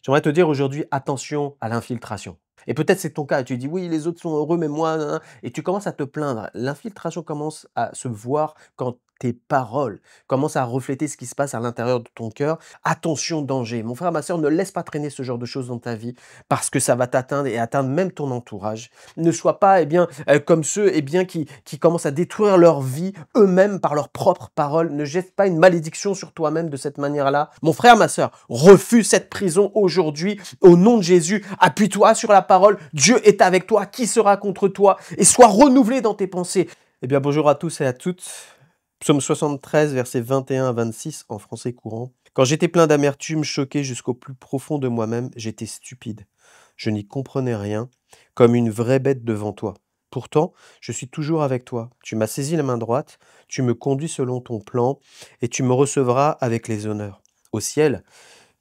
J'aimerais te dire aujourd'hui, attention à l'infiltration. Et peut-être c'est ton cas, et tu dis oui, les autres sont heureux, mais moi, nan, nan, et tu commences à te plaindre. L'infiltration commence à se voir quand tes paroles commencent à refléter ce qui se passe à l'intérieur de ton cœur. Attention, danger. Mon frère, ma soeur, ne laisse pas traîner ce genre de choses dans ta vie parce que ça va t'atteindre et atteindre même ton entourage. Ne sois pas comme ceux qui commencent à détruire leur vie eux-mêmes par leurs propres paroles. Ne jette pas une malédiction sur toi-même de cette manière-là. Mon frère, ma soeur, refuse cette prison aujourd'hui au nom de Jésus. Appuie-toi sur la parole. Dieu est avec toi. Qui sera contre toi? Et sois renouvelé dans tes pensées. Eh bien, bonjour à tous et à toutes. Psaume 73, versets 21 à 26 en français courant. Quand j'étais plein d'amertume, choqué jusqu'au plus profond de moi-même, j'étais stupide. Je n'y comprenais rien, comme une vraie bête devant toi. Pourtant, je suis toujours avec toi. Tu m'as saisi la main droite, tu me conduis selon ton plan, et tu me recevras avec les honneurs. Au ciel,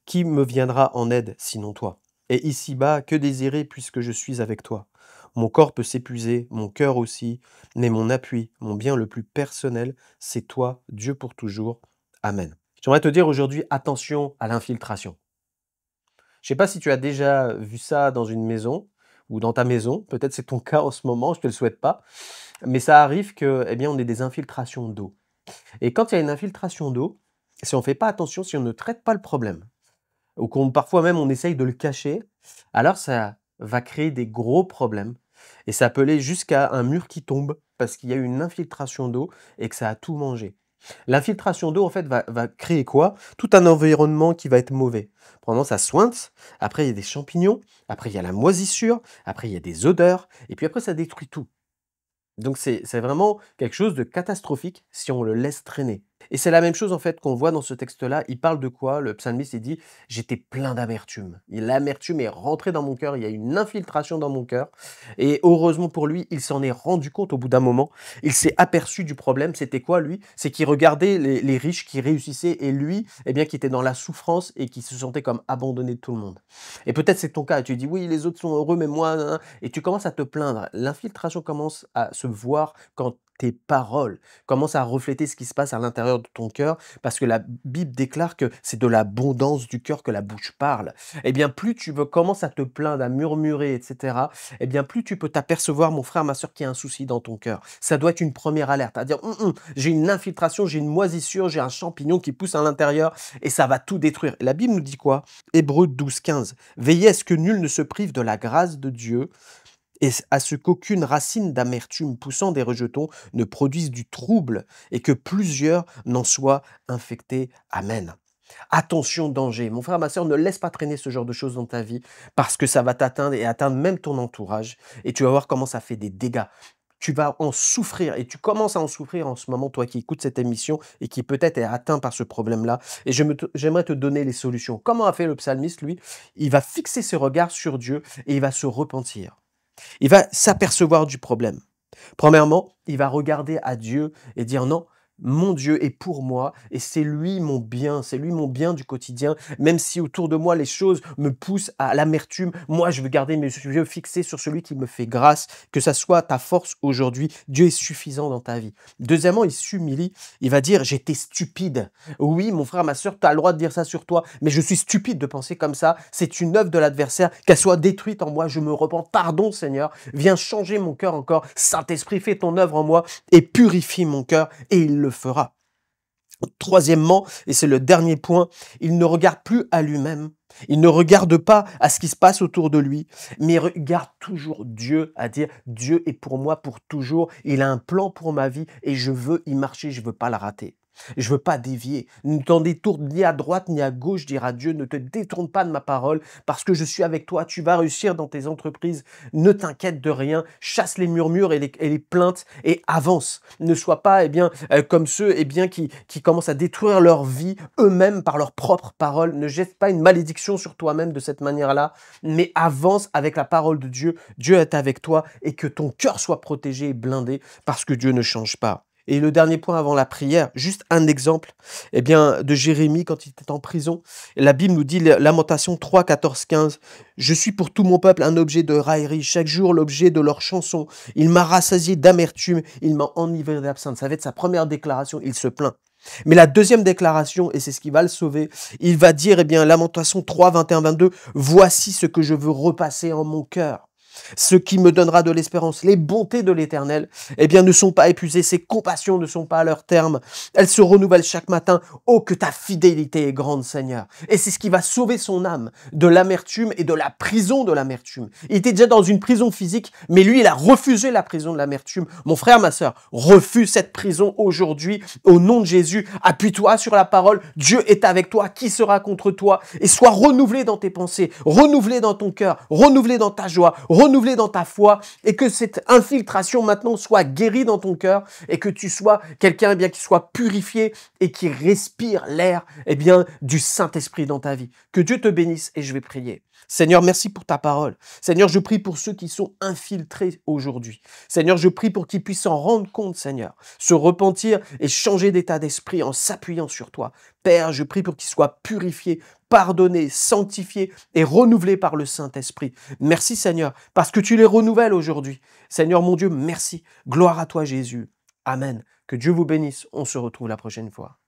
qui me viendra en aide sinon toi? Et ici-bas, que désirer puisque je suis avec toi? Mon corps peut s'épuiser, mon cœur aussi, mais mon appui, mon bien le plus personnel, c'est toi, Dieu pour toujours. Amen. J'aimerais te dire aujourd'hui, attention à l'infiltration. Je ne sais pas si tu as déjà vu ça dans une maison ou dans ta maison, peut-être c'est ton cas en ce moment, je ne te le souhaite pas, mais ça arrive que, eh bien, on ait des infiltrations d'eau. Et quand il y a une infiltration d'eau, si on ne fait pas attention, si on ne traite pas le problème, ou qu'on parfois même on essaye de le cacher, alors ça va créer des gros problèmes et ça peut aller jusqu'à un mur qui tombe parce qu'il y a eu une infiltration d'eau et que ça a tout mangé. L'infiltration d'eau, en fait, va créer quoi? Tout un environnement qui va être mauvais. Pendant ça sointe, après il y a des champignons, après il y a la moisissure, après il y a des odeurs, et puis après ça détruit tout. Donc c'est vraiment quelque chose de catastrophique si on le laisse traîner. Et c'est la même chose en fait qu'on voit dans ce texte-là. Il parle de quoi? Le psalmiste, il dit: «J'étais plein d'amertume». Et l'amertume est rentrée dans mon cœur, il y a une infiltration dans mon cœur et heureusement pour lui, il s'en est rendu compte au bout d'un moment. Il s'est aperçu du problème. C'était quoi lui? C'est qu'il regardait les riches qui réussissaient et lui, eh bien, qui était dans la souffrance et qui se sentait comme abandonné de tout le monde. Et peut-être c'est ton cas et tu dis: «Oui, les autres sont heureux, mais moi, nan, nan», et tu commences à te plaindre. L'infiltration commence à se voir quand tes paroles commencent à refléter ce qui se passe à l'intérieur de ton cœur, parce que la Bible déclare que c'est de l'abondance du cœur que la bouche parle. Eh bien, plus commences à te plaindre, à murmurer, etc., eh bien, plus tu peux t'apercevoir, mon frère, ma soeur, qu'il y a un souci dans ton cœur. Ça doit être une première alerte, à dire, j'ai une infiltration, j'ai une moisissure, j'ai un champignon qui pousse à l'intérieur, et ça va tout détruire. Et la Bible nous dit quoi? Hébreux 12, 15. Veillez à ce que nul ne se prive de la grâce de Dieu, et à ce qu'aucune racine d'amertume poussant des rejetons ne produise du trouble et que plusieurs n'en soient infectés. Amen. Attention, danger. Mon frère, ma soeur, ne laisse pas traîner ce genre de choses dans ta vie parce que ça va t'atteindre et atteindre même ton entourage. Et tu vas voir comment ça fait des dégâts. Tu vas en souffrir et tu commences à en souffrir en ce moment, toi qui écoutes cette émission et qui peut-être est atteint par ce problème-là. Et j'aimerais te donner les solutions. Comment a fait le psalmiste, lui? Il va fixer ses regards sur Dieu et il va se repentir. Il va s'apercevoir du problème. Premièrement, il va regarder à Dieu et dire non, mon Dieu est pour moi et c'est lui mon bien du quotidien. Même si autour de moi les choses me poussent à l'amertume, moi je veux garder mes yeux fixés sur celui qui me fait grâce, que ça soit ta force aujourd'hui. Dieu est suffisant dans ta vie. Deuxièmement, il s'humilie, il va dire j'étais stupide. Oui, mon frère, ma soeur, tu as le droit de dire ça sur toi, mais je suis stupide de penser comme ça. C'est une œuvre de l'adversaire, qu'elle soit détruite en moi. Je me repens. Pardon, Seigneur. Viens changer mon cœur encore. Saint-Esprit, fais ton œuvre en moi et purifie mon cœur et il le fera. Troisièmement, et c'est le dernier point, il ne regarde plus à lui-même. Il ne regarde pas à ce qui se passe autour de lui, mais il regarde toujours Dieu, à dire Dieu est pour moi pour toujours. Il a un plan pour ma vie et je veux y marcher, je veux pas la rater. Je veux pas dévier. Ne t'en détourne ni à droite ni à gauche, dira Dieu. Ne te détourne pas de ma parole parce que je suis avec toi. Tu vas réussir dans tes entreprises. Ne t'inquiète de rien. Chasse les murmures et les plaintes et avance. Ne sois pas comme ceux qui commencent à détruire leur vie eux-mêmes par leurs propres paroles. Ne jette pas une malédiction sur toi-même de cette manière-là, mais avance avec la parole de Dieu. Dieu est avec toi et que ton cœur soit protégé et blindé parce que Dieu ne change pas. Et le dernier point avant la prière, juste un exemple, de Jérémie quand il était en prison. La Bible nous dit, Lamentation 3, 14, 15, « Je suis pour tout mon peuple un objet de raillerie, chaque jour l'objet de leurs chansons. Il m'a rassasié d'amertume, il m'a enivré d'absinthe. » Ça va être sa première déclaration, il se plaint. Mais la deuxième déclaration, et c'est ce qui va le sauver, il va dire, eh bien, Lamentation 3, 21, 22, « Voici ce que je veux repasser en mon cœur. Ce qui me donnera de l'espérance, les bontés de l'Éternel, eh bien, ne sont pas épuisées, ses compassions ne sont pas à leur terme. Elles se renouvellent chaque matin. Oh, que ta fidélité est grande, Seigneur. » Et c'est ce qui va sauver son âme de l'amertume et de la prison de l'amertume. Il était déjà dans une prison physique, mais lui, il a refusé la prison de l'amertume. Mon frère, ma sœur, refuse cette prison aujourd'hui au nom de Jésus. Appuie-toi sur la parole. Dieu est avec toi. Qui sera contre toi? Et sois renouvelé dans tes pensées, renouvelé dans ton cœur, renouvelé dans ta joie, renouvelé dans ta foi, et que cette infiltration maintenant soit guérie dans ton cœur, et que tu sois quelqu'un eh bien qui soit purifié et qui respire l'air eh bien du Saint-Esprit dans ta vie. Que Dieu te bénisse, et je vais prier. Seigneur, merci pour ta parole. Seigneur, je prie pour ceux qui sont infiltrés aujourd'hui. Seigneur, je prie pour qu'ils puissent s'en rendre compte, Seigneur, se repentir et changer d'état d'esprit en s'appuyant sur toi. Père, je prie pour qu'ils soient purifiés, pardonnés, sanctifiés et renouvelés par le Saint-Esprit. Merci, Seigneur, parce que tu les renouvelles aujourd'hui. Seigneur, mon Dieu, merci. Gloire à toi, Jésus. Amen. Que Dieu vous bénisse. On se retrouve la prochaine fois.